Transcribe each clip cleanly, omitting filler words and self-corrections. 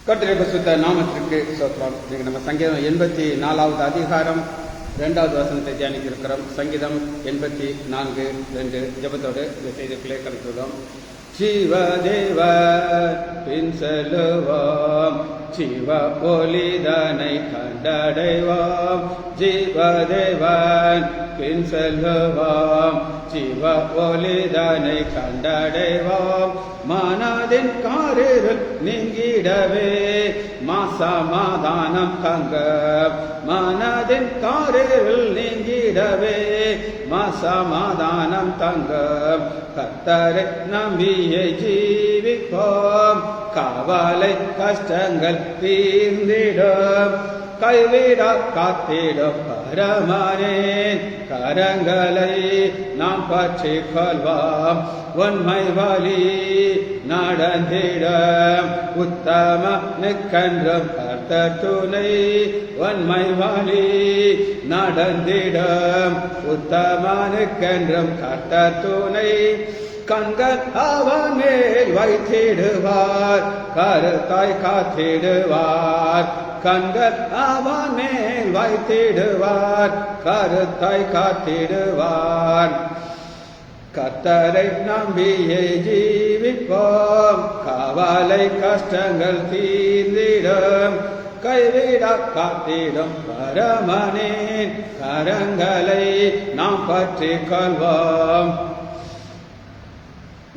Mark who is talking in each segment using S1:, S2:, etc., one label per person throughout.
S1: கர்த்தருடைய பரிசுத்த நாமத்திற்கு ஸ்தோத்திரம். இன்னைக்கு நம்ம சங்கீதம் 84வது அதிகாரம் 2வது வசனத்தை தியானிக்க இருக்கிறோம். சங்கீதம் 84:2 ஜெபத்தோடு இந்த செய்திக்குள்ளே கடந்துள்ளோம். ஜீவதேவ பின் செல்லுவோம், ஜீவ ஒளிதனை கண்டடைவோம். ஜீவதேவன் பின் செல்லுவோம், ஜீவ ஒளிதனை கண்டடைவோம். மனதின் காரிருள் நீங்கிடவே சமாதானம் தங்க, மனதின் காரிருள் நீங்கிடவே சமாதானம் தங்க. கர்த்தரை நம்பியே ஜீவிப்போம், கவலை கஷ்டங்கள் தீர்ந்திடும். கைவிடா காத்திடும் பரமனே கரங்களை நாம் பற்றி கொள்வோம். உண்மை வழி நடந்திட உத்தமனுக்கென்றும் கர்த்தர் துணை. உண்மை வழி நடந்திட உத்தமனுக்கென்றும் கர்த்தர் துணை. கண்கள் அவன் மேல் வைத்திடுவார், கருத்தாய் காத்திடுவார். கண்கள் அவன் மேல் வைத்திடுவார், கருத்தாய் காத்திடுவார். கர்த்தரை நம்பியே ஜீவிப்போம், கவலை கஷ்டங்கள் தீர்ந்திடும். கைவிடா காத்திடும் பரமனின் கரங்களை நாம் பற்றி கொள்வோம்.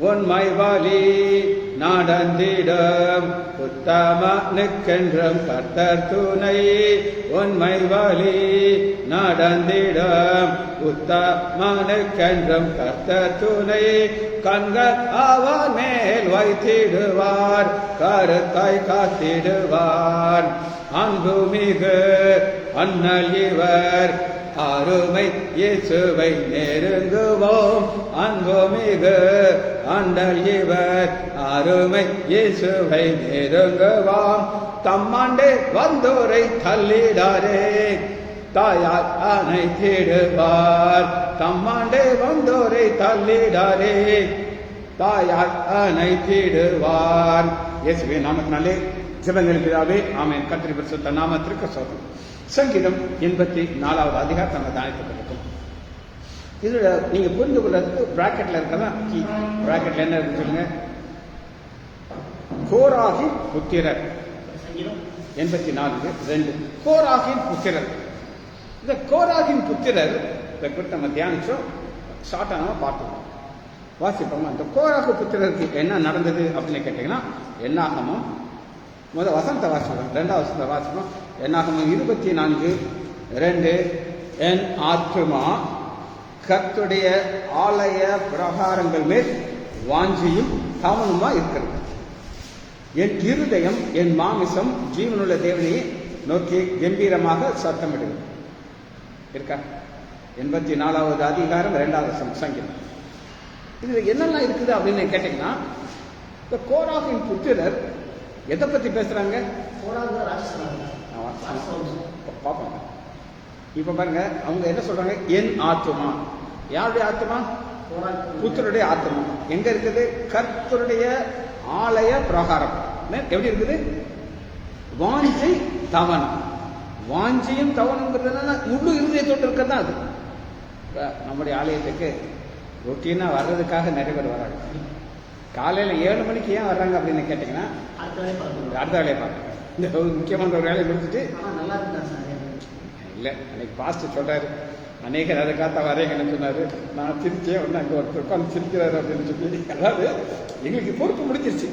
S1: உண்மை வழி நடந்திடும் உத்தமனுக்கென்றும் கர்த்தர் துணை. உண்மை வழி நடந்திடும் உத்தமனுக்கென்றும் கர்த்தர் துணை. கண்கள் அவன் மேல் வைத்திடுவார், கருத்தாய் காத்திடுவார். அன்புமிகு அண்ணல் இவர், அருமை இயேசுவை நெருங்குவோம். அன்புமிகு அண்ணல் இவர், அருமை இயேசுவை நெருங்குவோம். தம்மாண்டே வந்தோரை தள்ளிடாரே, தாயார் அணைத்திடுவார். தம்மாண்டே வந்தோரை தள்ளிடாரே, தாயார் அணைத்திடுவார். இயேசுவின் நாமத்தினாலே ஜெபங்கள் பிதாவே, ஆமென். கர்த்தருடைய பரிசுத்த நாமத்திற்கு ஸ்தோத்திரம். சங்கீதம் 84வது அதிகாரத்தை நம்ம தியானிக்கப்பட்டிருக்கோம். இதுல நீங்க புரிந்து கொள்றதுக்கு பிராக்கெட்ல இருக்கிறதா கீ. பிராக்கெட்ல என்ன இருக்கு சொல்லுங்க? கோராகின் புத்திரர். 84:2 கோராகின் புத்திரர். இந்த கோராகின் புத்திரர் இதை குறித்து நம்ம தியானிச்சோம், ஷார்ட்டா நம்ம பார்த்தோம். வாசிப்போமா? இந்த கோராகு புத்திரருக்கு என்ன நடந்தது அப்படின்னு கேட்டீங்கன்னா, என்னாகமும் முதல் வசனத்தை வாசிப்போம், 2வது வசனத்தை வாசிப்போம். என்னாகமும் 24:2 என் ஆத்துமா கர்த்தருடைய ஆலய பிரகாரங்கள் மேல் வாஞ்சியும் கவனமா இருக்கிறது. என் இருதயம் என் மாமிசம் ஜீவனுள்ள தேவனையை நோக்கி கம்பீரமாக சத்தமிடுகிறது. இருக்கா? 84வது அதிகாரம் 2வது வசனம் சங்கீதம். இது என்னெல்லாம் இருக்குது அப்படின்னு கேட்டீங்கன்னா, இந்த கோராகின் புத்திரர் எதை பத்தி பேசுறாங்க? பாப்பாங்க. இப்ப பாருங்க, அவங்க என்ன சொல்றாங்க? என் ஆத்துமா. யாருடைய ஆத்துமா? புத்திரருடைய ஆத்துமா. எங்க இருக்குது? கர்த்தருடைய ஆலய பிரகாரம். எப்படி இருக்குது? வாஞ்சி தவனம். வாஞ்சியும் தவனம்ங்கிறது என்னன்னா, முழு இருதயத்தோடு இருக்கிறது தான் அது. நம்முடைய ஆலயத்துக்கு ரொட்டீனா வர்றதுக்காக நிறைய பேர் வராங்க. காலையில 7 மணிக்கு ஏன் வர்றாங்க அப்படின்னு கேட்டீங்கன்னா, அடுத்த வேலையை பார்க்க இந்த முக்கியமான ஒரு வேலையை முடிச்சுட்டு இல்லை. அன்னைக்கு பாஸ்டர் சொல்றாரு, அநேகர் அதை காத்தா வரையங்கன்னு சொன்னாரு. நான் சிரிச்சேன், ஒன்று அங்கே ஒருத்தர் உட்காந்து சிரிக்கிறாரு அப்படின்னு சொல்லி. அதாவது எங்களுக்கு பொறுப்பு முடிச்சிருச்சு.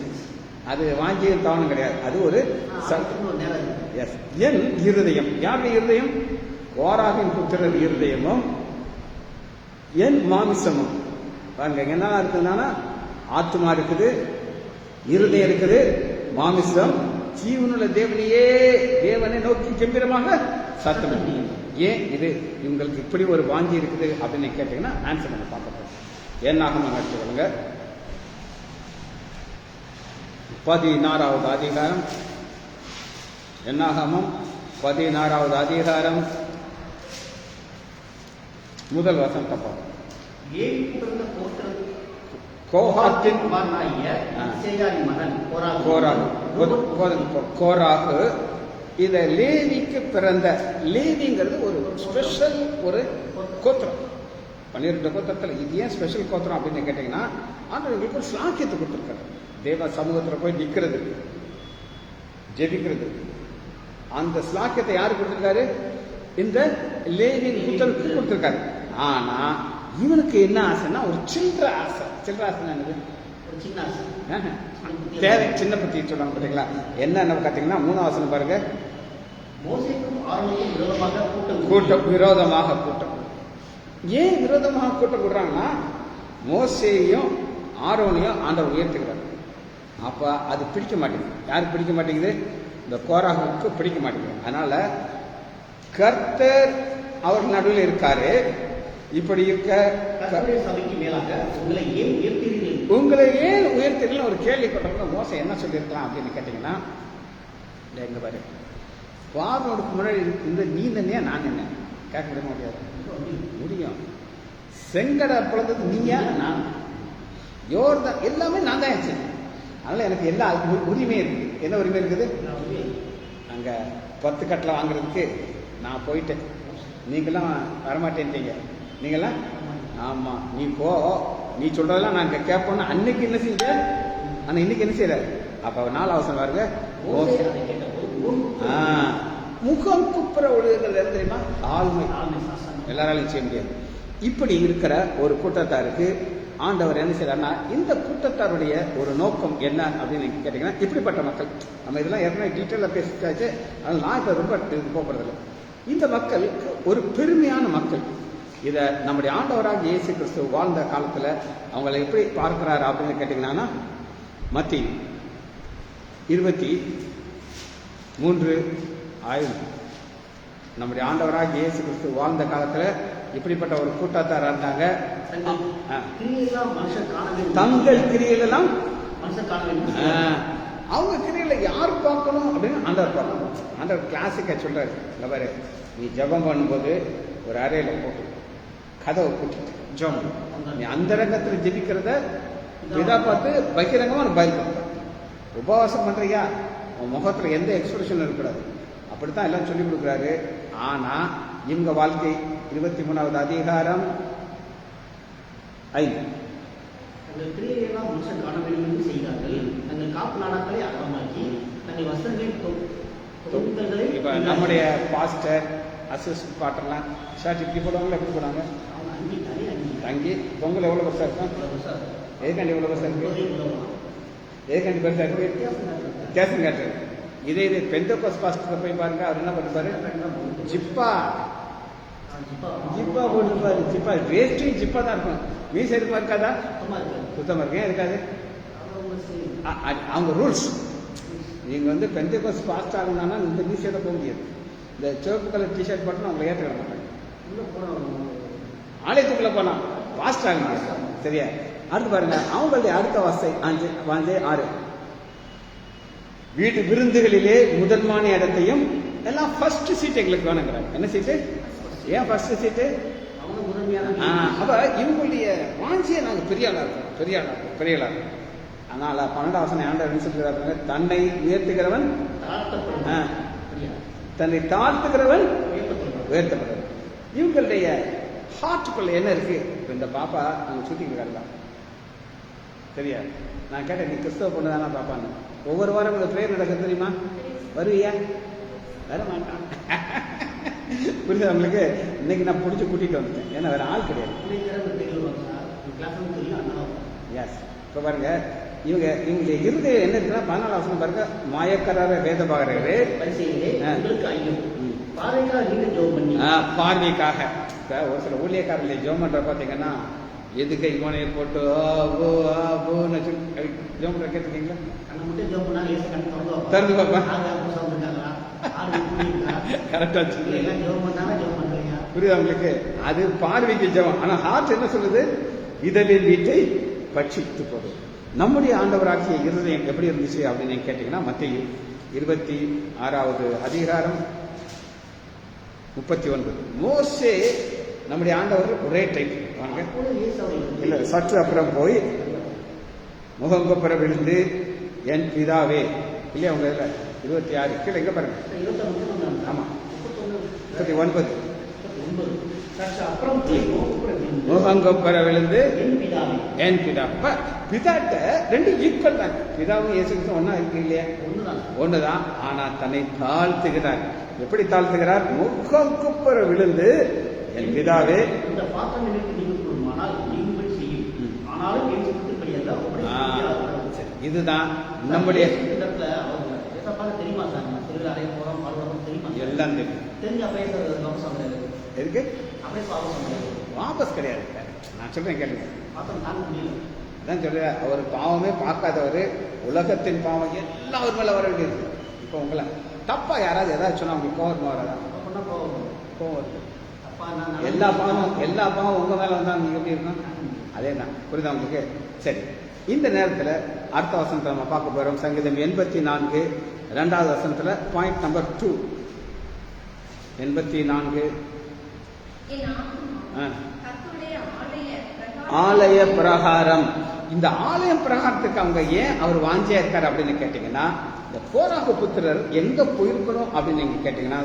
S1: அது வாஞ்சியும் தவணும் கிடையாது, அது ஒரு எஸ். என் இருதயம். யாருடைய இருதயம்? கோராகின் புத்திரர் இருதயமும் என் மாமிசமும். பாருங்க, என்னெல்லாம் இருக்குதுன்னா, ஆத்மா இருக்குது, இருதயம் இருக்குது, மாமிசம் ஜீவனுள்ள தேவனை நோக்கி கம்பீரமாக சத்தம். ஏன் இது இவங்களுக்கு இப்படி ஒரு வாஞ்சி இருக்குது அப்படின்னு கேட்டீங்கன்னா, ஆன்சர் நம்ம பார்க்க. என்னாகமம் எடுத்துக்கொள்ளுங்க, 16வது அதிகாரம். என்னாகமம் 16வது அதிகாரம் முதல் வசனத்தை பார்ப்போம். கோஹாத்தின்
S2: குமாரனாகிய இசேயாரின் மகன்
S1: கோராகு இத லேவிக்கு பிறந்த. லேவிங்கிறது ஒரு ஸ்பெஷல் ஒரு கோத்திரம். 12 கோத்திரத்தில் இது ஏன் ஸ்பெஷல் கோத்திரம் அப்படின்னு கேட்டீங்கன்னா, ஆண்டவர்களுக்கு ஒரு சாக்கியத்தை கொடுத்துருக்காரு. தேவ சமூகத்தில் போய் நிற்கிறது, ஜெபிக்கிறது. அந்த ஸ்லாக்கியத்தை யாரு கொடுத்திருக்காரு? இந்த லேவியின் புத்தருக்கு கொடுத்திருக்காரு. ஆனா இவனுக்கு என்ன ஆசைன்னா ஒரு சில்லற ஆசை. சில்லற ஆசை என்னது?
S2: ஒரு சின்ன ஆசை,
S1: தேவை. சின்ன பத்தி சொல்லுவாங்க பார்த்தீங்களா? என்ன பார்த்தீங்கன்னா 3ஆம் வசனம் பாருங்க.
S2: மோசேக்கும் ஆரோனுக்கும்
S1: விரோதமாக கூட்டம். ஏன் விரோதமாக கூட்டம் கூடுறாங்கன்னா, மோசேயையும் ஆரோனையும் ஆண்டவர் உயர்த்துக்கிறார். அப்ப அது பிடிக்க மாட்டேங்குது. யாருக்கு பிடிக்க மாட்டேங்குது? இந்த கோராகுக்கு பிடிக்க மாட்டேங்குது. அதனால கர்த்தர் அவர் நடுவில் இருக்காரு. இப்படி இருக்க
S2: சபைக்கு மேலாக உங்களை ஏன்
S1: உயர்த்தீர்கள் ஒரு கேள்வி கொண்டாங்க. மோசம் என்ன சொல்லியிருக்கலாம் அப்படின்னு கேட்டீங்கன்னா, எங்க பாரு, பார்வனுக்கு முன்னாடி இந்த நீ தண்ணியா நான் என்ன கேட்க முடியாது. முடியும். செங்கட பிறந்தது நீயா நான், யோர்தான் எல்லாமே நான் தான் ஆச்சு. அதனால எனக்கு எல்லா உரிமை இருக்கு. என்ன உரிமை இருக்குது? அங்க 10 கட்டில் வாங்குறதுக்கு நான் போயிட்டேன். நீங்களாம் வரமாட்டேன்ட்டீங்க. நீங்களாம் ஆமா நீ போ, நீ சொல்றதெல்லாம் நான் கேட்போன்னு அன்னைக்கு என்ன செஞ்ச, ஆனா இன்னைக்கு என்ன செய்யற? அப்ப 4ஆம் வசனம் பாருங்க. முகம் குப்புற ஒழுகுறது தெரியுமா? தாழ்மை. எல்லாராலையும் செய்ய முடியாது. இப்படி இருக்கிற ஒரு கூட்டத்தாருக்கு ஆண்டவர் என்ன செய்யறாருன்னா, இந்த கூட்டத்தாருடைய ஒரு நோக்கம் என்ன அப்படின்னு கேட்டீங்கன்னா, இப்படிப்பட்ட மக்கள். நம்ம இதெல்லாம் ஏற்கனவே டீட்டெயிலாக பேசிட்டாச்சு. அதனால நான் இப்ப ரொம்ப போகிறதில்லை. இந்த மக்கள் ஒரு பெருமையான மக்கள். இதை நம்முடைய ஆண்டவராக இயேசு கிறிஸ்து வாழ்ந்த காலத்துல அவங்களை எப்படி பார்க்கிறாரு அப்படின்னு கேட்டீங்கன்னா, மத்தேயு 23:5 நம்முடைய ஆண்டவராக இயேசு கிறிஸ்து வாழ்ந்த காலத்துல இப்படிப்பட்ட ஒரு கூட்டத்தார் இருந்தாங்க. தங்கள் கிரியெல்லாம் அவங்க கிரியில யார் பார்க்கணும் அப்படின்னு ஆண்டவர் பார்க்கணும். ஆண்டவர் கிளாசிக்கா சொல்றாரு, இந்த பாரு, நீ ஜெபம் பண்ணும்போது ஒரு அறையில போட்டு கதவை போட்டு ஜெபம். நீ அந்த ரங்கத்துல ஜெபிக்கிறத இதா பார்த்து பகிரங்கமா பயன்படுத்த. உபவாசம் பண்றியா, உன் முகத்துல எந்த எக்ஸ்பிரஷன் இருக்கக்கூடாது. அப்படித்தான் எல்லாம் சொல்லி கொடுக்குறாரு. ஆனா இவங்க வாழ்க்கை 23வது அதிகாரம் 5
S2: தங்கள் கிரியையெல்லாம் மனுஷன் காண வேண்டும் என்று செய்தார்கள். தங்கள் காப்பு நாடாக்களை அகலமாக்கி தங்கள் வஸ்திரங்களை
S1: இப்ப நம்முடைய பாஸ்டர் அசிஸ்டன்ட் பாட்டர்லாம் ஷர்ட் இப்படி போடுவாங்களா? எப்படி போடுவாங்க? தங்கி பொங்கல் எவ்வளவு பெருசா இருக்கும்? ஏற்காண்டி எவ்வளவு பெருசா இருக்கு? ஏற்காண்டி பெருசா இருக்கு. வித்தியாசம் காட்டுறது. இதே பெந்தகோஸ்து பாஸ்டர் போய் பாருங்க, அவர் என்ன பண்ணிருப்பாரு? ஜிப்பா போட்டுருப்பாரு. ஜிப்பா வேஸ்ட்டும் ஜிப்பா தான் இருக்கும். மீசை இருக்குமா? இருக்காதா? சுத்தமா இருக்கு. ஏன் இருக்காது? அவங்க ரூல்ஸ். நீங்க வந்து பெந்தகோஸ்து பாஸ்ட் ஆகணும்னா இந்த மீசையோட போக முடியாது. இந்த சிவப்பு கலர் டிஷர்ட் போட்டு அவங்களை ஏற்றுக்க மாட்டாங்க. ஆலயத்துக்குள்ள போனா பாஸ்ட் ஆக முடியாது. சரியா? அடுத்து பாருங்க, அவங்களுடைய அடுத்த வாசை 5:6 வீட்டு விருந்துகளிலே முதன்மான இடத்தையும் எல்லாம் ஃபர்ஸ்ட் சீட் எங்களுக்கு வேணுங்கிறாங்க. என்ன சீட்டு? ஏன் ஃபர்ஸ்ட் சீட்டு? அப்ப இவங்களுடைய வாஞ்சியை நாங்க பெரிய ஆளா இருக்கோம். அதனால 12ஆம் வசனம் ஆண்டவர் சொல்லுகிறாங்க, தன்னை உயர்த்துகிறவன் தன்னை தாழ்த்துகிறவன் உயர்த்தப்படுறவன். இவங்களுடைய ஹார்ட்டுக்குள்ள என்ன இருக்கு? இந்த பாப்பா நாங்க சுத்திக்கிறாங்க. சரியா? நான் கேட்டேன், நீ கிறிஸ்தவ பொண்ணு தானே பாப்பான்னு. ஒவ்வொரு வாரம் இந்த பிரேயர் நடக்குது தெரியுமா? வருவியா? வர மாட்டான். புரியுது உங்களுக்கு? இன்னைக்கு நான் பிடிச்சி கூட்டிட்டு வந்துட்டேன். ஏன்னா வேற ஆள் கிடையாது. இப்ப பாருங்க, இவங்க இருதயம் என்ன இருக்குன்னா, 14ஆம் வசனம் பாருங்க, மாயக்காரர வேத பாகரே பார்வைக்காக. ஒரு சில ஊழியக்காரர்களை ஜோம் பண்ற பாத்தீங்கன்னா, எதுக்கை மோனையை போட்டு ஜோம் பண்ற கேட்டுருக்கீங்களா? திறந்து பாப்பா. கரெக்டா புரியுதா உங்களுக்கு? அது பார்வைக்கு ஜெபம். ஆனா ஹார்ட் என்ன சொல்லுது? இதழின் வீட்டை பட்சித்து போடும். நம்முடைய ஆண்டவராகிய இருதயம் எப்படி இருந்துச்சு அப்படின்னு கேட்டீங்கன்னா, மத்தேயு 26வது அதிகாரம் 39. மோசே நம்முடைய ஆண்டவர் ஒரே டைப் வாங்க இல்ல, சற்று அப்புறம் போய் முகங்குப்புற விழுந்து என் பிதாவே இல்லையா உங்க இதில் 26 கீழே எங்க பாருங்க.
S2: 21
S1: ஆமா
S2: 39 அப்புறம்
S1: முகங்குப்புற விழுந்து
S2: என் பிதாவே.
S1: என் பிதா. பிதாட்ட ரெண்டு ஈக்குவல் தான். பிதாவும் இயேசுக்கும் ஒன்னா இருக்கு இல்லையா?
S2: ஒண்ணுதான்.
S1: ஒண்ணுதான். ஆனா தன்னை தாழ்த்துகிறார். எப்படி தாழ்த்துகிறார்? முகங்குப்புற விழுந்து என் பிதாவே.
S2: இந்த பாத்திரம் எனக்கு நீங்கள் கூடுமானால் நீங்கும்படி செய்யும். ஆனாலும் என் சித்தத்தின்படி அல்ல, உம்முடைய சித்தத்தின்படி.
S1: சரி, இதுதான் நம்முடைய
S2: இடத்துல அவங்க ஏசப்பாக்கு தெரியுமா சார்? நம்ம திருவிழா அறைய போறோம், பாடுறோம் தெரியுமா?
S1: எல்லாம் தெரியும்.
S2: தெரிஞ்ச அப்படியே சார் அவசரம் கிடையாது.
S1: எதுக்கு
S2: அப்படியே அவசரம் கிடையாது.
S1: வாபஸ் கிடையாது. நான் சொல்றேன் கேளுங்க.
S2: பாத்திரம் தாங்க முடியல.
S1: அதான் சொல்றேன், அவர் பாவமே பார்க்காதவர், உலகத்தின் பாவம் எல்லாம் அவர் மேல வர வேண்டியது. இப்போ உங்களை தப்பா யாராவது ஏதாவது சொன்னா உங்களுக்கு கோவம் வராதா?
S2: அப்படின்னா போகும்.
S1: கோவம் வருது.
S2: அப்பா நான்
S1: எல்லா பாவம் உங்க மேல வந்தா நீங்க எப்படி இருக்கும்? அதே தான். புரியுதா உங்களுக்கு? சரி, இந்த நேரத்தில் அடுத்த வசனத்தை நம்ம பார்க்க போறோம். சங்கீதம் 84 2வது வசனத்துல பாயிண்ட் நம்பர் 2. 84 ஆலய பிரகாரம். இந்த ஆலயம் பிரகாரத்துக்கு அவங்க ஏன் அவர் வாஞ்சியா இருக்காரு அப்படின்னு கேட்டீங்கன்னா, இந்த கோராகு புத்திரர் எங்க போயிருக்கணும் அப்படின்னு நீங்க கேட்டீங்கன்னா,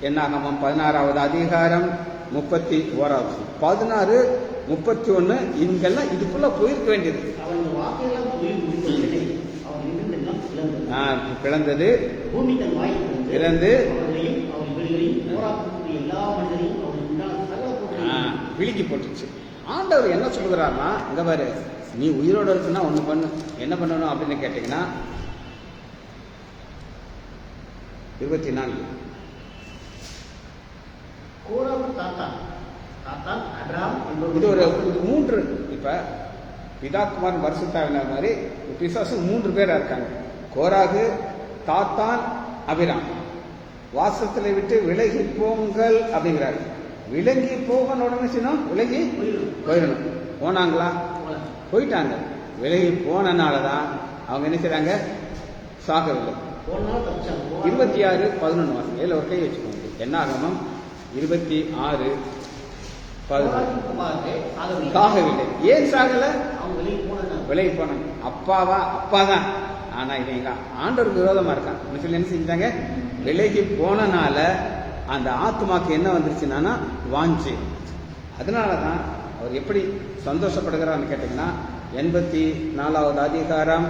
S1: என்னாகமம் 16வது அதிகாரம் 31வது 16 31 இங்கெல்லாம் இதுக்குள்ள போயிருக்க வேண்டியது.
S2: அவங்க வாக்கையெல்லாம் போய் முடித்து அவங்க இருந்தெல்லாம்
S1: பிளந்தது.
S2: பூமி தன் வாய்
S1: பிளந்து
S2: அவர்களையும் அவர் வீடுகளையும் போராட்டக்கூடிய எல்லா மனிதரையும் அவர் உண்டான சகல பொருட்களையும்
S1: விழுங்கி போட்டுச்சு. ஆண்டவர் என்ன சொல்லுகிறாருன்னா, இங்க பாரு, நீ உயிரோடு இருக்குன்னா ஒண்ணு பண்ணு. என்ன பண்ணணும் அப்படின்னு கேட்டீங்கன்னா 24
S2: கோராகு தாத்தான் அப்ரஹாம்
S1: இது ஒரு 3. இப்ப பிதாக்குமார் பரிசுத்தாவினர் மாதிரி பிசாசு 3 பேரா இருக்காங்க. கோராகு, தாத்தான், அபிராம். வாசத்துல விட்டு விலகி போங்கள் அப்படிங்கிறாரு. விலகி போகணும் உடனே சொன்னோம், விலகி போயிடணும். போனாங்களா? போயிட்டாங்க. விலகி போனனாலதான் அவங்க என்ன செய்றாங்க? சாகவில்லை. 26:11 வாசம் ஏழு ஒரு கை வச்சுக்கோங்க. என்னாகமம் 26:11 சாகவில்லை. ஏன் சாகல? விலகி போனாங்க. அப்பாதான். ஆனா இவங்க ஆண்டவருக்கு விரோதமா இருக்கான். என்ன செஞ்சாங்க? விலகி போனனால அந்த ஆத்மாக்கு என்ன வந்துருச்சுன்னா வாஞ்சி. அதனாலதான் அவர் எப்படி சந்தோஷப்படுகிறான்னு கேட்டீங்கன்னா 84வது அதிகாரம்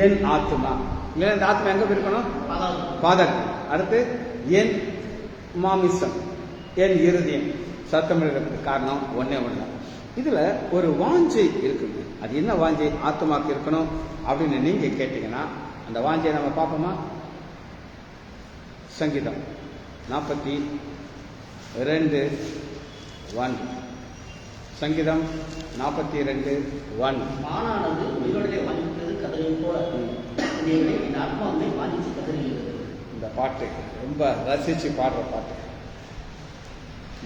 S1: என் ஆத்மா. இல்லைன்னா இந்த ஆத்மா எங்க போயிருக்கணும்? பாதம். அடுத்து என் மாமிசம், என் இருதயம் சத்தம் இருக்கிறதுக்கு காரணம் ஒன்னே ஒண்ணு. இதுல ஒரு வாஞ்சை இருக்குது. அது என்ன வாஞ்சை ஆத்மாக்கு இருக்கணும் அப்படின்னு நீங்க கேட்டீங்கன்னா, அந்த வாஞ்சையை நம்ம பார்ப்போமா? சங்கீதம் 42:1. சங்கீதம் 42:1.
S2: மானானது உயிரோடே வாஞ்சித்தது கதறியும் போல என் ஆத்மா வந்து வாஞ்சிச்சு கதறுகிறது.
S1: இந்த பாட்டு ரொம்ப ரசிச்சு பாடுற பாட்டு.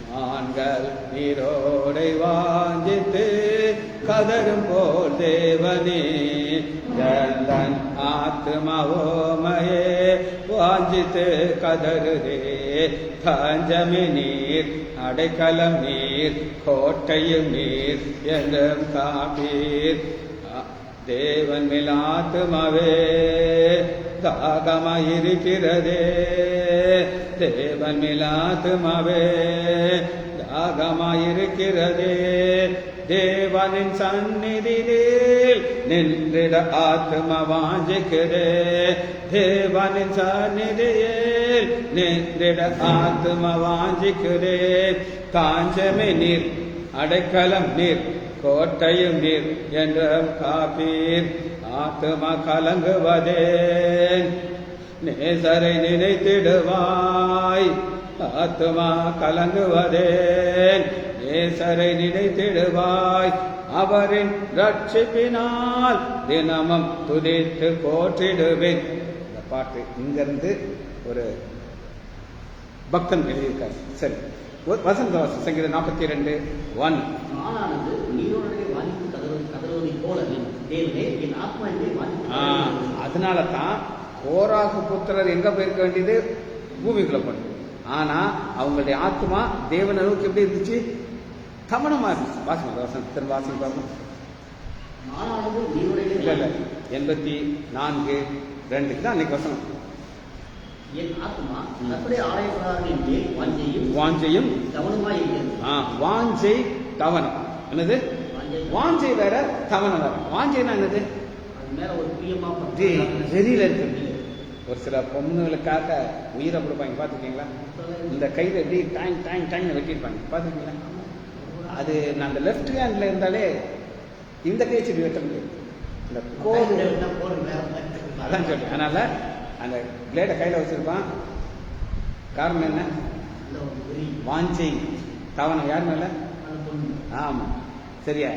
S1: மான்கள் நீரோடை வாஞ்சித்து கதரும் போல் தேவனே, தன் ஆத்மாவோமையே வாஞ்சித்து கதறுதே. தஞ்சமே நீர், அடைக்கலம் நீர், கோட்டையும் நீர் என்றும் காப்பீர். தேவன் மேல் ஆத்மாவே தாகமாயிருக்கிறதே. தேவன் மேல் ஆத்மாவே தாகமாயிருக்கிறதே. தேவனின் சந்நிதியில் நின்றிட ஆத்மா வாஞ்சிக்கிறதே. தேவனின் சந்நிதியில் நின்றிட ஆத்மா வாஞ்சிக்கிறே. காஞ்சமே நீர், அடைக்கலம் நீர், கோட்டையும் நீர் என்றும் காப்பீர். ஆத்மா கலங்குவதேன், நேசரை நினைத்திடுவாய். ஆத்மா கலங்குவதேன், நேசரை நினைத்திடுவாய். அவரின் ரட்சிப்பினால் தினமும் துதித்து போற்றிடுவேன். இந்த பாட்டு இங்கிருந்து ஒரு பக்தன் எழுதியிருக்காரு. சரி, வசந்த சங்கீதம் 42:1.
S2: மானானது நீரோடே வாஞ்சித்து கதறுவதை போல தேவனே என் ஆத்மா என்னை வாஞ்சித்து.
S1: அதனால தான் கோராகு புத்திரர் எங்க போயிருக்க வேண்டியது? பூமிக்குள்ள போனது. ஆனா அவங்களுடைய ஆத்மா தேவன் அளவுக்கு எப்படி இருந்துச்சு? கவனமா இருந்துச்சு. வாசம் திரும்ப வாசம் பார்ப்போம்.
S2: மானானது
S1: இல்ல
S2: நீருடைய
S1: இல்ல 84:2 தான் அன்னைக்கு வசனம்.
S2: என் ஆத்மா கர்த்தருடைய ஆலயப்பிரகாரங்களின் மேல் வாஞ்சையும்
S1: வாஞ்சையும்
S2: கவனமாய் இருக்கிறது.
S1: வாஞ்சை தவனம். என்னது?
S2: வாஞ்சை
S1: வாஞ்சை வேற, தவனம் வேற. வாஞ்சைனா என்னது?
S2: அது மேல ஒரு பிரியமா
S1: வெறியில இருக்கு. ஒரு சில பொண்ணுகளுக்காக உயிரை கொடுப்பாங்க, பார்த்துருக்கீங்களா? இந்த கையில் எப்படி டைம் டைம் டைம் வெட்டியிருப்பாங்க, பார்த்துருக்கீங்களா? அது நான் அந்த லெஃப்ட் ஹேண்டில் இருந்தாலே இந்த கைச்செடி வெட்ட முடியும். இந்த கோடு அதான் சொல்றேன். அதனால அந்த பிளேடை கையில் வச்சிருப்பான். காரணம் என்ன? வாஞ்சை தவணம் யார் மேல? ஆமா, சரியா?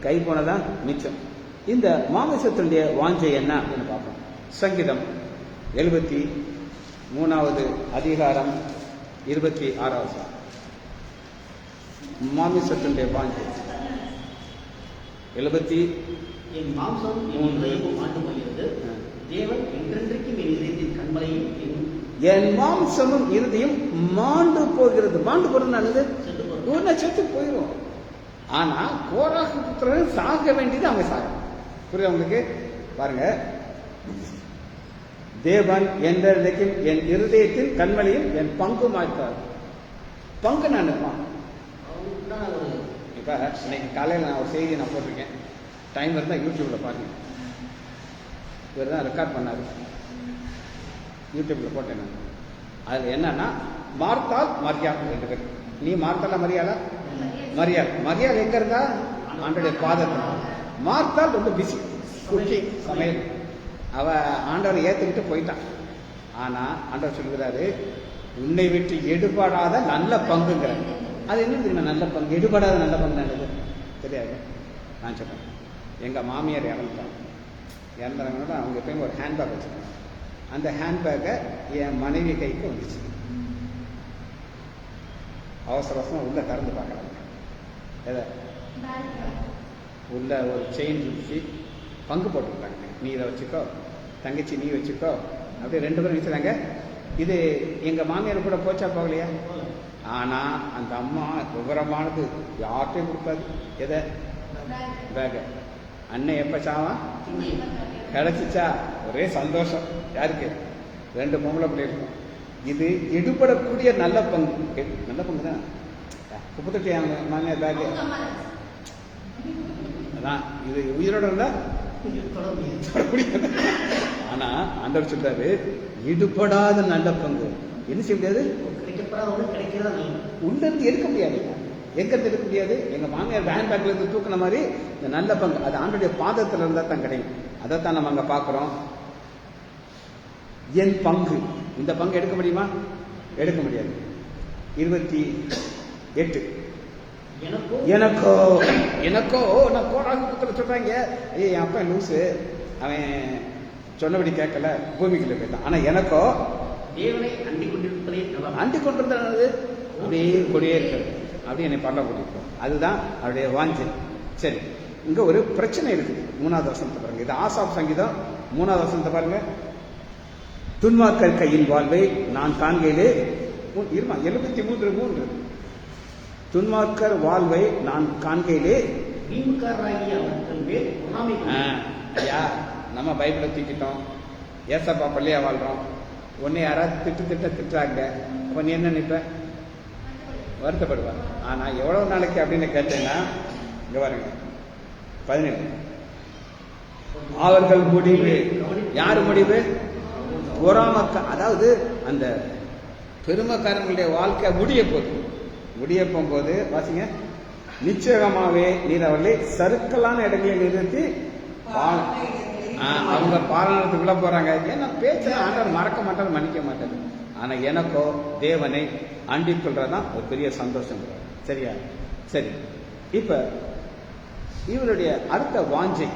S1: கை போனதான் மிச்சம். இந்த மாமிசத்தினுடைய வாஞ்சை என்ன அப்படின்னு பார்ப்போம். சங்கீதம் 73வது அதிகாரம் 26வது. மாமிசத்தினுடைய வாஞ்சை 70.
S2: என் மாம்சம் என் இதயமும் ஆண்டு போகிறது. தேவன் என்றென்றைக்கும் என் இதயத்தின் கண்மலையும்
S1: என் மாம்சமும் இறுதியும் மாண்டு போகிறது. மாண்டு போறது செத்து போயிடும். ஆனா கோராகு புத்திரன் சாக வேண்டியது அவங்க சாக. புரியுது உங்களுக்கு? பாருங்க, தேவன் என்றைக்கும் என் இருதயத்தின் கண்மலையும் என் பங்கு மாற்றார். பங்கு நான் இருப்பான். இப்ப இன்னைக்கு காலையில் நான் ஒரு செய்தியை நான் போட்டிருக்கேன். டைம் இருந்தால் யூடியூப்ல பாருங்க. இவர் தான் ரெக்கார்ட் பண்ணாரு. யூடியூப்ல போட்டேன் நான். அதுல என்னன்னா, மார்த்தால் மரியாள் 2 பேர். நீ மார்த்தால மரியாளா? மரியாள். மரியாள் எங்க இருந்தா? ஆண்டோடைய பாதத்தில். மார்த்தால் ரொம்ப பிஸி, குக்கிங், சமையல். அவ ஆண்டவரை ஏத்துக்கிட்டு போயிட்டான். ஆனா ஆண்டவர் சொல்லுகிறாரு, உன்னை விட்டு எடுபடாத நல்ல பங்குங்கிற. அது என்ன தெரியுமா? நல்ல பங்கு, எடுபடாத நல்ல பங்கு நல்லது தெரியாது. நான் சொல்றேன், எங்க மாமியார் இறந்தவங்களோட அவங்க எப்பயும் ஒரு ஹேண்ட்பேக் வச்சுருக்காங்க. அந்த ஹேண்ட்பேக்கை என் மனைவி கைக்கு வந்துச்சு. அவசர அவசரம் உள்ள திறந்து பார்க்கறாங்க. எதை? உள்ள ஒரு செயின் வச்சு பங்கு போட்டுருக்காங்க. நீ இதை வச்சுக்கோ, தங்கச்சி நீ வச்சுக்கோ, அப்படியே 2 பேரும் வச்சுறாங்க. இது எங்க மாமியார் கூட போச்சா போகலையா? ஆனா அந்த அம்மா விவரமானது, யார்ட்டையும் கொடுக்காது. எதை? பேக. அண்ணன் எப்ப சாவா கிடைச்சிச்சா ஒரே சந்தோஷம். யாருக்கு? 2 பொம்பளை பிள்ளைகளுக்கும். இது எடுபடக்கூடிய நல்ல பங்கு. நல்ல பங்கு தான். 38 மாமியார் பேகு. அதான் இது உயிரோட இருந்தா. ஆனா ஆண்டவர் சொல்றாரு, ஈடுபடாத நல்ல பங்கு என்ன செய்ய முடியாது? உள்ள இருந்து எடுக்க முடியாது. எங்க இருந்து எடுக்க முடியாது? எங்க மாமியார் ஹேண்ட் பேக்ல இருந்து தூக்குன மாதிரி இந்த நல்ல பங்கு அது ஆண்டோடைய பாதத்துல இருந்தா தான் கிடைக்கும். அதைத்தான் நம்ம அங்க பாக்குறோம். என் பங்கு, இந்த பங்கு எடுக்க முடியுமா? எடுக்க முடியாது. 28. எனக்கோ எனக்கோ நான் கோராகு புத்திரன் சொல்றாங்க. என் அப்பா லூசு, அவன் சொன்னபடி கேட்கல, பூமிக்குள்ள போயிட்டான். ஆனா எனக்கோ
S2: தேவனை அண்டி
S1: கொண்டிருந்தது அப்படியே கொடியே இருக்கிறது. அப்படி என்னை பண்ண கூட்டிருக்கோம். அதுதான் அவருடைய வாஞ்சை. சரி, இங்க ஒரு பிரச்சனை இருக்குது. 3வது வசனத்தை பாருங்க. இது ஆசாப் சங்கீதம் 3வது வசனத்தை பாருங்க. துன்மார்க்கர் கையின் வாழ்வை நான் காண்கையிலே 73:3. துன்மார்க்கர் வாழ்வை நான் காண்கையிலே. ஐயா, நம்ம பைபிளை தூக்கிட்டோம், ஏசப்பா பள்ளியா வாழ்றோம். உன்னை யாராவது திட்டுறாங்க, அப்ப நீ என்ன நினைப்ப? வருத்தப்படுவார். ஆனா எவ்வளவு நாளைக்கு அப்படின்னு கேட்டேன்னா, இங்க பாருங்க 17. அவர்கள் முடிவு. யாரு முடிவு? பொறாமக்க. அதாவது அந்த பெருமைக்காரங்களுடைய வாழ்க்கை முடிய போகும்போது வாசிங்க, நிச்சயமாவே நீர் அவர்களை சறுக்கலான இடங்களில் நிறுத்தி அவங்க பாராயணத்துக்குள்ள போறாங்க. ஏன்னா பேச்ச ஆண்டவர் மறக்க மாட்டார், மன்னிக்க மாட்டார். ஆனா எனக்கோ தேவனை அண்டிக் கொள்றதுதான் ஒரு பெரிய சந்தோஷம். சரியா? சரி, இப்ப இவருடைய அடுத்த வாஞ்சை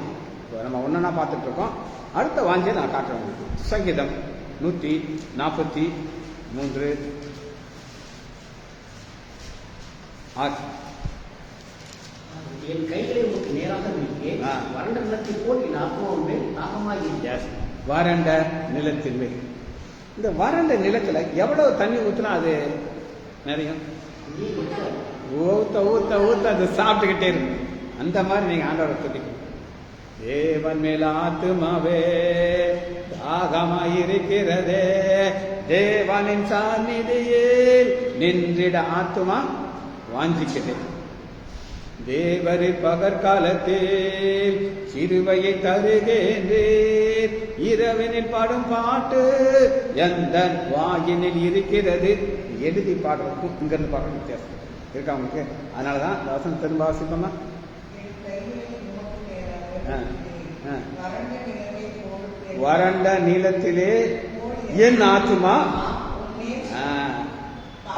S1: நம்ம ஒன்னா பார்த்துட்டு இருக்கோம். அடுத்த வாஞ்சை நான் காட்டுறேன். சங்கீதம் 143
S2: என் கைகளை உங்களுக்கு நேராக வைத்தேன், வறண்ட நிலத்தில் போல் என் ஆத்மாவின் மேல் தாகமாகி.
S1: வறண்ட நிலத்தின் மேல். இந்த வறண்ட நிலத்துல எவ்வளவு தண்ணி ஊத்துனா அது நிறைய ஊத்த ஊத்த ஊத்த அது சாப்பிட்டுக்கிட்டே இருக்கு. அந்த மாதிரி நீங்க ஆண்டவரை துதிக்கணும். தேவன் மேல் ஆத்துமாவே தாகமாயிருக்கிறதே, தேவனின் சந்நிதியில் நின்றிட ஆத்துமா வாஞ்சிக்குது. தேவரி பகற்காலத்தில் சிறுவையை தருகின்றேன், இரவினில் பாடும் பாட்டு எந்த வாயினில் இருக்கிறது. எழுதி பாடுறதுக்கும் இங்கிருந்து பாடுற வித்தியாசம் இருக்கா உங்களுக்கு? அதனாலதான் வசனம் திரும்ப வாசிப்போமா? வறண்ட நீளத்திலே என் ஆத்துமா.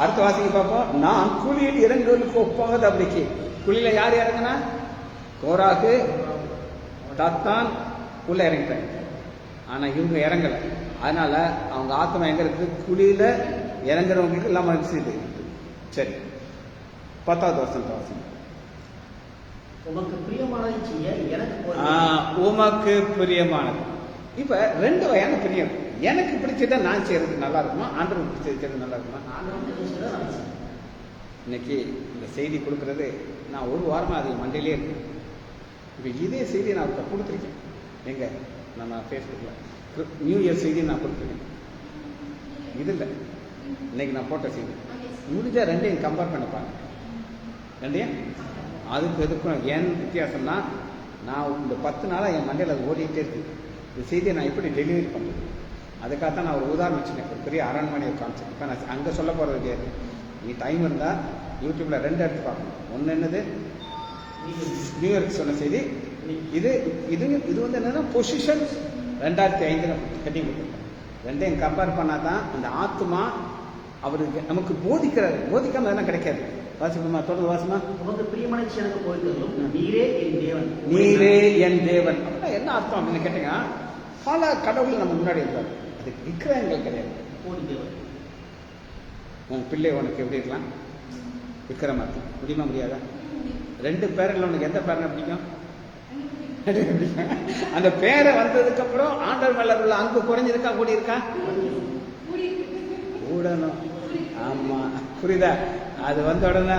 S1: அடுத்த வாசிக்க பார்ப்போம். நான் குழியில் இறங்குவதற்கு ஒப்பாவது. அப்படிக்கு குழியில யார் இறங்கினா? கோராகு, தத்தான் உள்ள இறங்கிட்டாங்க. ஆனா இவங்க இறங்கல. அதனால அவங்க ஆத்மா எங்க இருக்கு? குழியில இறங்குறவங்களுக்கு இல்லாம இருந்துச்சு. சரி, 10வது வசனத்தை வாசிங்க.
S2: உமக்கு பிரியமானதை செய்ய எனக்கு
S1: உமக்கு பிரியமானது. இப்ப 2 வகையான பிரியம். எனக்கு பிடிச்சதை நான் செய்யறது நல்லா இருக்குமா, ஆண்டவருக்கு பிடிச்சது நல்லா இருக்குமா? இன்னைக்கு இந்த செய்தி கொடுக்கறது நான் ஒரு வாரமா அது மண்டையிலே இருக்கு. இப்ப இதே செய்தி நான் அவர்கிட்ட கொடுத்துருக்கேன். எங்க நம்ம ஃபேஸ்புக்ல நியூ இயர் செய்தி நான் கொடுத்துருக்கேன். இது இல்லை, இன்னைக்கு நான் போட்ட செய்தி. முடிஞ்சா 2ஐயும் கம்பேர் பண்ணப்பாங்க. 2ஐயும் அதுக்கு எதுக்கும் ஏன் வித்தியாசம்னா, நான் இந்த 10 நாளா என் மண்டையில் அது ஓடிக்கிட்டே இருக்கு. இந்த செய்தியை நான் எப்படி டெலிவரி பண்ணுறது, அதுக்காகத்தான் நான் ஒரு உதாரணம் வச்சுனேன். ஒரு பெரிய அரண்மனையை காமிச்சேன். இப்போ நான் அங்கே சொல்ல போகிறது கிடையாது. நீ டைம் இருந்தால் யூடியூப்ல 2 எடுத்து பார்க்கணும். ஒன்று என்னது, நியூ இயர்க்கு சொன்ன செய்தி. இது இது இது வந்து என்னன்னா பொசிஷன் 2005 கட்டி கொடுத்துருக்கேன். 2ஐயும் கம்பேர் பண்ணாதான் அந்த ஆத்மா அவருக்கு நமக்கு போதிக்கிறார். போதிக்காம அதெல்லாம் கிடைக்காது. வாசிப்போமா? தொடர்ந்து வாசிமா.
S2: உமக்கு பிரியமான எனக்கு போய்த்தரும், நீரே என் தேவன்.
S1: நீரே என் தேவன் அப்படின்னா என்ன அர்த்தம் அப்படின்னு கேட்டீங்கன்னா, பல கடவுள் நம்ம முன்னாடி இருக்காரு. அது விக்கிரகங்கள் கிடையாது. உன் பிள்ளை உனக்கு எப்படி இருக்கலாம்? விக்கிரமா இருக்கு. முடியுமா? முடியாதா? 2 பேரில் உனக்கு எந்த பேரனை பிடிக்கும்? அந்த பேரை வந்ததுக்கு அப்புறம் ஆண்டவர் மேல உள்ள அன்பு குறைஞ்சிருக்கா கூடி இருக்கா? கூடணும். ஆமா, புரியுதா? அது வந்த உடனே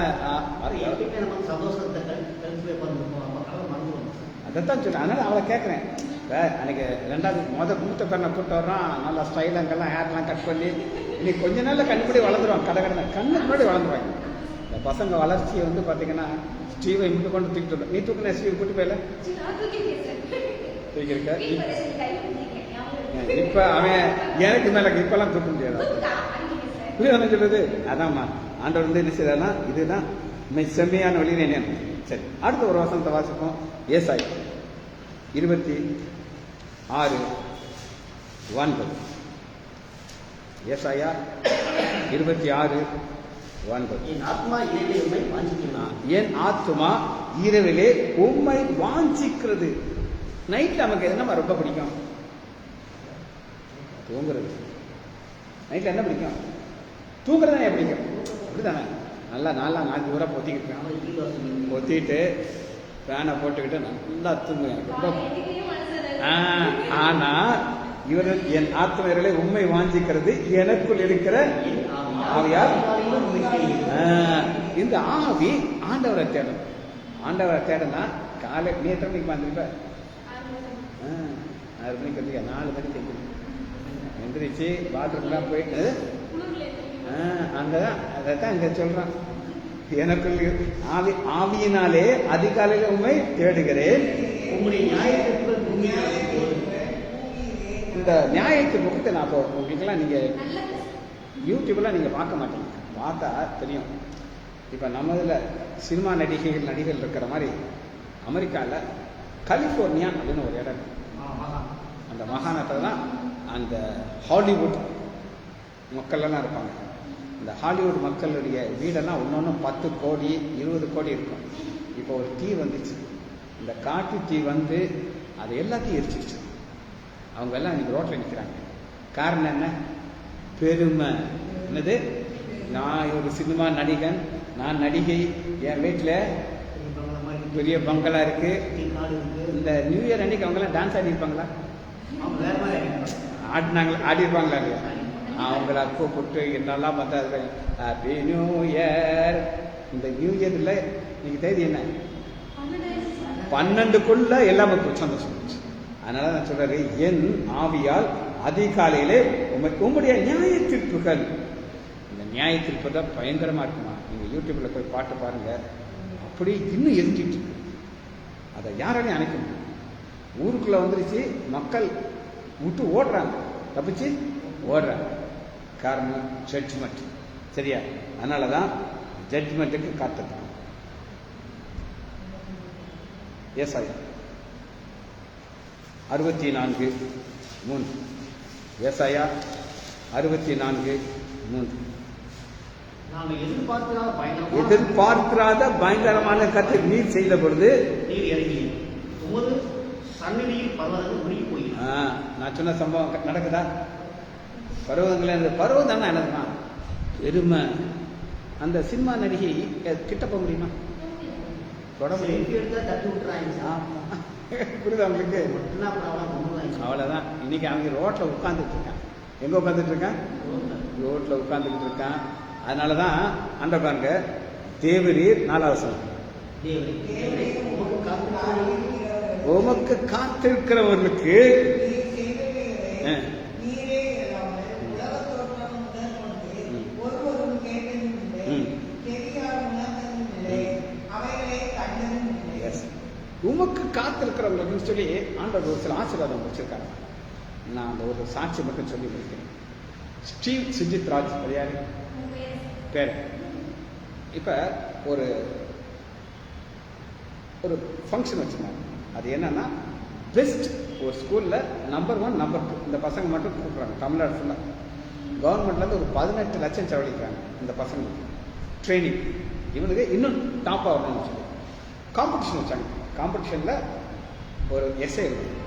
S1: அதைத்தான் சொல்றேன். அதனால அவளை கேட்கறேன். அன்னைக்கு 2வது மூத்த பேரனை கூப்பிட்டு வர்றான். நல்லா ஸ்டைல் அங்கெல்லாம் ஹேர்லாம் கட் பண்ணி இன்னைக்கு கொஞ்ச நாள்ல கண்டுபிடி வளர்ந்துருவாங்க. கடை கண்ணுக்கு முன்னாடி வளர்ந்துருவாங்க. இந்த பசங்க வளர்ச்சியை வந்து பாத்தீங்கன்னா ஸ்டீவை இங்க கொண்டு தூக்கிட்டு நீ தூக்குன ஸ்டீவ் கூட்டு போயில தூக்கிருக்க. இப்ப அவன் எனக்கு மேல இப்பெல்லாம் தூக்க முடியாது. புரியுது சொல்றது? அதான்மா ஆண்டவர் வந்து என்ன செய்யறா, இதுதான் செம்மையான வழி என்ன. சரி, அடுத்த ஒரு வசனத்தை வாசிப்போம். ஏசாயா 26:9. ஏசாயா 26:9. என் ஆத்மா இரவிலே உம்மை வாஞ்சிக்கிறது. நைட்ல நமக்கு என்ன ரொம்ப பிடிக்கும்? தூங்குறது. நைட்ல என்ன பிடிக்கும்? தூங்குறது தானே பிடிக்கும். அப்படிதானே? நல்லா 4 ஊரா பொத்திட்டு ஃபேனை போட்டுக்கிட்டு நல்லா தூங்குவேன். ரொம்ப. ஆனா இவர் என் ஆத்மீரலை உண்மை வாஞ்சிக்கிறது, எனக்குள் இருக்கிற ஆவியார். இந்த ஆவி ஆண்டவரை தேடும். ஆண்டவரை தேடனா காலை நீ எத்தனை மணிக்கு வந்துருப்ப? 6 மணிக்கு வந்துருக்க. 4 மணிக்கு எந்திரிச்சு பாத்ரூம்லாம் போயிட்டு அங்கதான் அதைத்தான் இங்க சொல்றான். எனக்குள் ஆவியினாலே அதிகாலையில உண்மை தேடுகிறேன். இந்த நியாயத்து புக்கத்தை நான் உங்களுக்கெல்லாம் நீங்க யூடியூப்ல நீங்க பார்க்க மாட்டீங்க. பார்த்தா தெரியும். இப்ப நம்ம இதுல சினிமா நடிகைகள் இருக்கிற மாதிரி அமெரிக்கால கலிபோர்னியா அப்படின்னு ஒரு இடம். அந்த மாகாணத்துல தான் அந்த ஹாலிவுட் மக்கள் எல்லாம் இருப்பாங்க. இந்த ஹாலிவுட் மக்களுடைய வீடெல்லாம் ஒன்னொன்னு 10 கோடி 20 கோடி இருக்கும். இப்போ ஒரு தீ வந்துச்சு. இந்த காட்டு தீ வந்து அது எல்லாத்தையும் எரிச்சிருச்சு. அவங்க எல்லாம் இன்னைக்கு ரோட்ல நிற்கிறாங்க. காரணம் என்ன? பெருமை. என்னது? நான் ஒரு சினிமா நடிகன், நான் நடிகை, என் வீட்டுல பெரிய பங்களா இருக்கு. இந்த நியூ இயர் அன்னைக்கு அவங்க எல்லாம் டான்ஸ் ஆடி இருப்பாங்களா? ஆடி இருப்பாங்களா இல்லையா? அவங்கள கூப்பிட்டு என்னெல்லாம் பார்த்தா ஹாப்பி நியூ இயர். இந்த நியூ இயர்ல இன்னைக்கு தேதி என்ன? 12க்குள்ள எல்லாமே சந்தோஷம் போச்சு. அதனால நான் சொல்றாரு, என் ஆவியால் அதிகாலையிலே உம்முடைய நியாய தீர்ப்புகள், இந்த நியாய தீர்ப்பு தான் பயங்கரமா இருக்குமா. நீங்க யூடியூப்ல போய் பாட்டு பாருங்க, அப்படி இன்னும் எரிஞ்சிட்டு இருக்கு. அதை யாராலையும் அணைக்க முடியும். ஊருக்குள்ள வந்துருச்சு, மக்கள் விட்டு ஓடுறாங்க, தப்பிச்சு ஓடுறாங்க. காரணம் ஜட்ஜ்மெண்ட். சரியா? அதனாலதான் ஜட்ஜ்மெண்ட்டுக்கு காத்துக்கணும். ஏசாயா 64:3. ஏசாயா 64:3.
S2: நாங்கள்
S1: எதிர்பார்க்காத பயங்கரமான கத்தை நீர் செய்த பொழுது
S2: நீர் இறங்கி உமது சந்நிதியில் பர்வதங்கள் உருகி போய்.
S1: நான் சொன்ன சம்பவம் நடக்குதா? பருவங்கள் பருவம் தானே என்னதுமா எருமை. அந்த சினிமா நடிகை கிட்ட போக முடியுமா? தொட முடியும்.
S2: தட்டி விட்டுறாங்க.
S1: புரியுதா உங்களுக்கு? அவ்வளவுதான். இன்னைக்கு அவங்க ரோட்ல உட்கார்ந்துட்டு இருக்கான். எங்க உட்காந்துட்டு இருக்கான்? ரோட்ல உட்கார்ந்துட்டு இருக்கான். அதனாலதான் அந்த பாருங்க, தேவரீர் 4வது உமக்கு காத்திருக்கிறவர்களுக்கு உமக்கு காத்திருக்கிறவங்களுக்கு சொல்லி ஆண்டவர் ஒரு சில ஆசீர்வாதம் வச்சிருக்காங்க. நான் அந்த ஒரு சாட்சி மட்டும் சொல்லி முடிக்கிறேன். ஸ்டீவ் சுஜித் ராஜ் யாரு பேர். இப்ப ஒரு ஒரு ஃபங்க்ஷன் வச்சிருந்தாங்க. அது என்னன்னா, பெஸ்ட் ஒரு ஸ்கூல்ல நம்பர் 1 நம்பர் 2 இந்த பசங்க மட்டும் கூப்பிடுறாங்க. தமிழ்நாடு ஃபுல்லா கவர்மெண்ட்ல இருந்து ஒரு 18 லட்சம் செலவழிக்கிறாங்க இந்த பசங்களுக்கு ட்ரைனிங். இவனுக்கு இன்னும் டாப் ஆகணும்னு சொல்லி காம்படிஷன் வச்சாங்க. காம்படிஷன்ல ஒரு எஸ்ஐ இருக்கும்.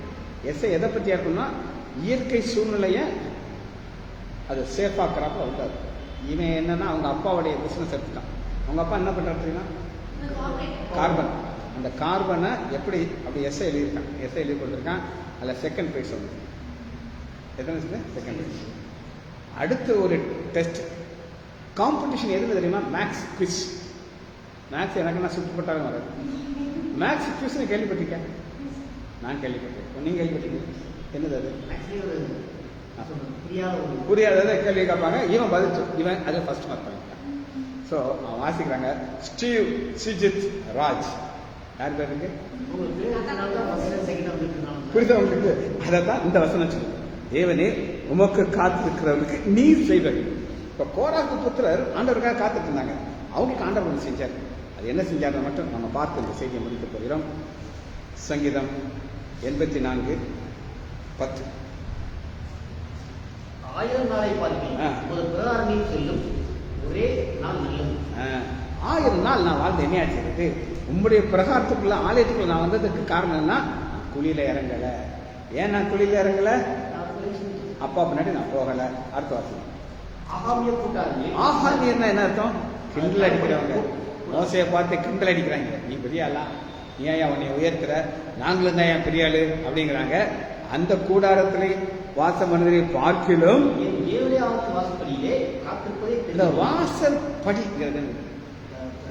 S1: எஸ்ஐ எதை பத்தி இருக்குன்னா, இயற்கை சூழ்நிலையை அது சேஃபாக்குறாப்புல வந்தார். இவன் என்னன்னா, அவங்க அப்பாவுடைய பிசினஸ் எடுத்துட்டான். அவங்க அப்பா என்ன பண்றாரு தெரியுமா? கார்பன். அந்த கார்பனை எப்படி அப்படி எஸ்ஐ எழுதியிருக்கான். எஸ்ஐ எழுதி கொடுத்துருக்கான். அதில் செகண்ட் ப்ரைஸ் வந்து எத்தனை செகண்ட் ப்ரைஸ். அடுத்து ஒரு டெஸ்ட் காம்படிஷன் எதுன்னு தெரியுமா? Maths quiz. மேக்ஸ் எனக்கு நான் சுட்டுப்பட்டாலும் வராது. மேக்ஸ் குவிஸ்ன்னு கேள்விப்பட்டிருக்கேன். நான் கேள்விப்பட்டிருக்கேன். நீங்க கேள்விப்பட்டிருக்கீங்க? என்னது அது? புரியாததை கேள்வி கேட்பாங்க. இவன் பதில் இவன் அது ஃபர்ஸ்ட் மார்க் பண்ணிட்டான். ஸோ அவன் வாசிக்கிறாங்க, ஸ்டீவ் சுஜித் ராஜ். யார் பேர் இருக்கு? புரியுதா உங்களுக்கு? அதைத்தான் இந்த வசனம் சொல்லுங்க. தேவனே உமக்கு காத்திருக்கிறவர்களுக்கு நீர் செய்வது. இப்போ கோராக்கு புத்திரர் ஆண்டவருக்காக காத்துட்டு இருந்தாங்க. அவங்களுக்கு ஆண்டவர் ஒன்று செஞ்சார். அது என்ன செஞ்சார் மட்டும் நம்ம பார்த்து இந்த செய்தியை முடிக்க போகிறோம். சங்கீதம் 84:10.
S2: 1000 நாளை பார்க்கிறேன் செல்லும் ஒரே நாள் நல்லது.
S1: 1000 நாள் நான் வாழ்ந்து என்ன ஆச்சு? உங்களுடைய பிரகாரத்துக்குள்ள ஆலயத்துக்குள்ள நான் வந்ததுக்கு காரணம் என்ன? குழியில இறங்கல. ஏன் நான் குழியில இறங்கல? அப்பா பின்னாடி நான் போகல. அடுத்த வாசம் ஆகாமியர்னா என்ன அர்த்தம்? கிண்டல் அடிக்கிறவங்க. மோசையை பார்த்து கிண்டல் அடிக்கிறாங்க. நீ பெரிய ஆளா, நீ ஏன் உன்னை உயர்த்துற, நாங்களும் தான் ஏன் பெரிய ஆளு அப்படிங்கிறாங்க. அந்த கூடாரத்திலே வாசம் மனிதரை பார்க்கிலும் இந்த வாசல் படிக்கிறது.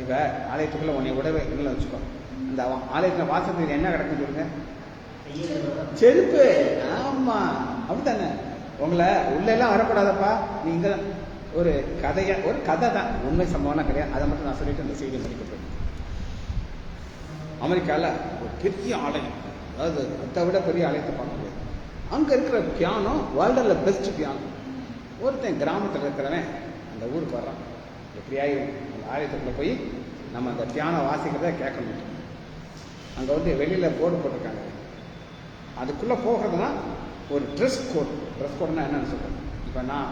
S1: இப்ப ஆலயத்துக்குள்ள உன்னை உடவை இல்லை வச்சுக்கோ. அந்த ஆலயத்துல வாசத்துக்கு என்ன கிடக்குன்னு சொல்லுங்க? செருப்பு. ஆமா, அப்படித்தானே. உங்களை உள்ள எல்லாம் வரக்கூடாதப்பா. நீங்க ஒரு கதையா, ஒரு கதை தான், உண்மை சம்பவம்லாம் கிடையாது. அதை மட்டும் நான் சொல்லிட்டு அந்த செய்தி முடிக்கப்படும். அமெரிக்காவில் ஒரு பெரிய ஆலயம், அதாவது அதை விட பெரிய ஆலயத்தை பார்க்க முடியாது. அங்கே இருக்கிற பியானோ வேர்ல்டில் பெஸ்ட் பியானோ. ஒருத்தன் கிராமத்தில் இருக்கிறவன் அந்த ஊருக்கு வர்றான். எப்படியாயும் அந்த ஆலயத்துக்குள்ள போய் நம்ம அந்த பியானோ வாசிக்கிறத கேட்கணும். அங்கே வந்து வெளியில் போர்டு போட்டிருக்காங்க. அதுக்குள்ளே போகிறதுனா ஒரு ட்ரெஸ் கோட். ட்ரெஸ் கோட்னா என்னன்னு சொல்கிறேன். இப்போ நான்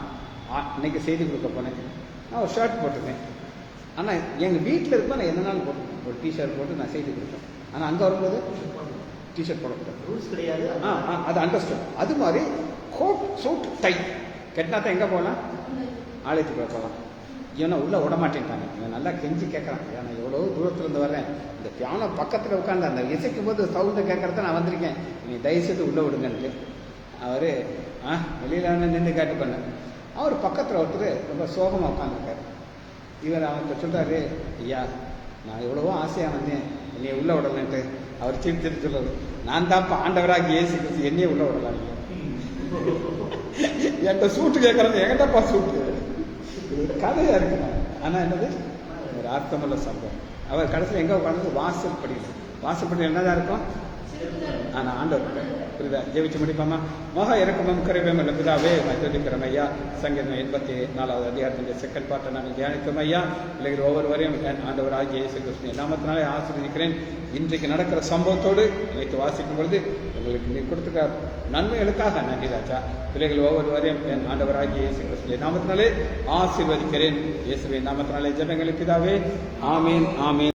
S1: இன்னைக்கு செய்தி கொடுக்க போனேன். நான் ஒரு ஷர்ட் போட்டிருக்கேன். ஆனால் எங்கள் வீட்டில் இருப்பேன் நான் என்னன்னாலும் போட்டுருக்கேன். ஒரு டிஷர்ட் போட்டு நான் செய்தி கொடுப்பேன். ஆனால் அங்கே வரும்போது டிஷர்ட் போடக்கூடாது, ரூல்ஸ் கிடையாது. அது அண்டர்ஸ்டாண்ட். அது மாதிரி கோட் சூட் டை கட்டினா தான் எங்கே போகலாம்? ஆலயத்துக்குள்ள போகலாம். இவனை உள்ளே விட மாட்டேன்ட்டாங்க. இவன் நல்லா கெஞ்சி கேட்குறான். ஏன்னா எவ்வளோ தூரத்துலேருந்து வர்றேன், இந்த பியானோ பக்கத்தில் உட்காந்து அந்த இசைக்கும் போது சவுண்டை கேட்கறத நான் வந்திருக்கேன், நீ தயவுசெய்து உள்ளே விடுங்கன்ட்டு. அவர் வெளியில் நின்று கேட்டு பண்ண. அவர் பக்கத்தில் ஒருத்தர் ரொம்ப சோகமாக உட்காந்துருக்காரு. இவர் அவன்கிட்ட சொல்கிறாரு, ஐயா நான் எவ்வளவோ ஆசையாக வந்தேன், என்னை உள்ளே விடலன்ட்டு. அவர் சிரித்து சொல்றாரு, நான் தான்ப்பா ஆண்டவராக இயேசு கிறிஸ்து, என்னையே உள்ள விடலாம். என்கிட்ட சூட்டு கேட்கறது, என்கிட்டப்பா சூட்டு. கதையா இருக்கு. ஆனா என்னது, ஒரு அர்த்தமுள்ள சம்பவம். அவர் கடைசியில் எங்க உட்காந்து வாசல் படிக்கல. வாசல் படி என்னதான் இருக்கும், ஆனா ஆண்டவர் புரியுதா? ஜெபிச்சு முடிப்பாமா? மகா இறக்கமும் கருவேம் இல்ல பிதாவே மற்றொருக்கிறோம் ஐயா. சங்கீதம் 84வது அதிகாரத்தின் செகண்ட் பார்ட்டை நாங்கள் தியானித்தோம் ஐயா. பிள்ளைகள் ஒவ்வொருவரையும் ஆண்டவர் ஆகிய இயேசு கிறிஸ்து நாமத்தினாலே ஆசீர்வதிக்கிறேன். இன்றைக்கு நடக்கிற சம்பவத்தோடு இணைத்து வாசிக்கும் பொழுது உங்களுக்கு நீ கொடுத்துக்க நன்மைகளுக்காக நன்றி ராஜா. பிள்ளைகள் ஒவ்வொருவரையும் என் ஆண்டவராகிய இயேசு கிறிஸ்து நாமத்தினாலே ஆசீர்வதிக்கிறேன். இயேசுவின் நாமத்தினாலே ஜெபங்களை பிதாவே. ஆமீன் ஆமீன்.